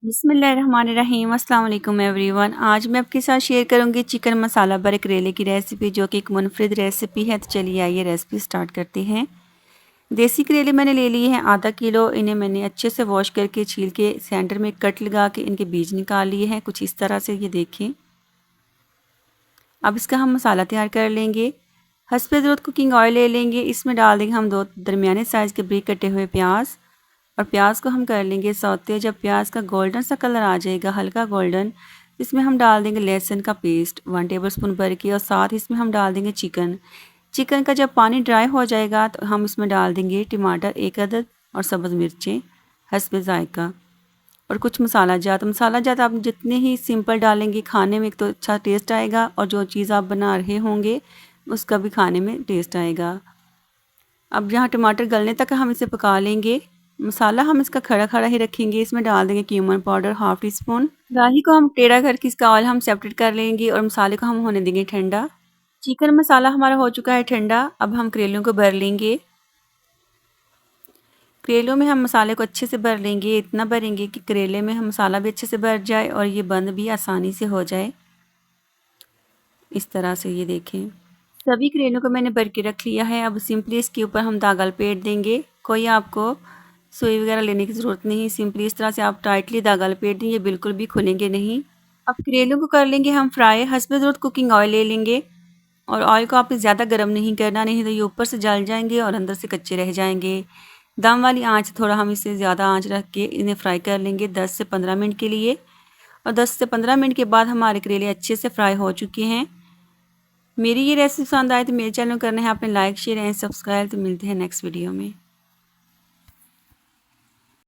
बिस्मिल्लाहिर्रहमानिर्रहीम। अस्सलाम वालेकुम एवरीवन। आज मैं आपके साथ शेयर करूंगी चिकन मसाला भरे करेले की रेसिपी, जो कि एक मुनफरिद रेसिपी है। तो चलिए आइए रेसिपी स्टार्ट करते हैं। देसी करेले मैंने ले लिए हैं आधा किलो। इन्हें मैंने अच्छे से वॉश करके छील के सेंटर में कट लगा के इनके बीज निकाल लिए हैं, कुछ इस तरह से, ये देखें। अब इसका हम मसाला तैयार कर लेंगे। हस्बे ज़रूरत कुकिंग ऑयल ले लेंगे। इसमें डाल देंगे हम 2 दरमियाने साइज़ के बारीक कटे हुए प्याज, और प्याज को हम कर लेंगे सौते। जब प्याज का गोल्डन सा कलर आ जाएगा, हल्का गोल्डन, इसमें हम डाल देंगे लहसुन का पेस्ट 1 टेबलस्पून भर के, और साथ ही इसमें हम डाल देंगे चिकन का जब पानी ड्राई हो जाएगा तो हम इसमें डाल देंगे टमाटर 1 अदद और सब्ज़ मिर्चें हस्बे ज़ायका, और कुछ मसाला जात आप जितने ही सिंपल डालेंगे खाने में, एक तो अच्छा टेस्ट आएगा, और जो चीज़ आप बना रहे होंगे उसका भी खाने में टेस्ट आएगा। अब यहाँ टमाटर गलने तक हम इसे पका लेंगे। मसाला हम इसका खड़ा खड़ा ही रखेंगे। इसमें डाल देंगे क्यूमन पाउडर 1/2 टीस्पून। राही को हम टेढ़ा करके इसका ऑयल हम सेपरेट कर लेंगे, और मसाले को हम होने देंगे ठंडा। चिकन मसाला हमारा हो चुका है ठंडा। अब हम करेलों को भर लेंगे। करेलों में हम मसाले को अच्छे से भर लेंगे, इतना भरेंगे कि करेले में हम मसाला भी अच्छे से भर जाए और ये बंद भी आसानी से हो जाए, इस तरह से। ये देखें, सभी करेलों को मैंने भर के रख लिया है। अब सिंपली इसके ऊपर हम धागा लपेट देंगे। कोई आपको सुई वगैरह लेने की ज़रूरत नहीं, सिंपली इस तरह से आप टाइटली धागा लपेट दें, ये बिल्कुल भी खुलेंगे नहीं। अब करेलों को कर लेंगे हम फ्राई। हस्बे ज़रूरत कुकिंग ऑयल ले लेंगे, और ऑयल को आपने ज़्यादा गर्म नहीं करना, नहीं तो ये ऊपर से जल जाएंगे और अंदर से कच्चे रह जाएंगे। दम वाली आंच, थोड़ा हम इससे ज़्यादा आंच रख के इन्हें फ्राई कर लेंगे 10 से 15 मिनट के लिए। और 10 से 15 मिनट के बाद हमारे करेले अच्छे से फ्राई हो चुके हैं। मेरी ये रेसिपी पसंद आए तो मेरे चैनल को करना है आपने लाइक, शेयर एंड सब्सक्राइब। तो मिलते हैं नेक्स्ट वीडियो में।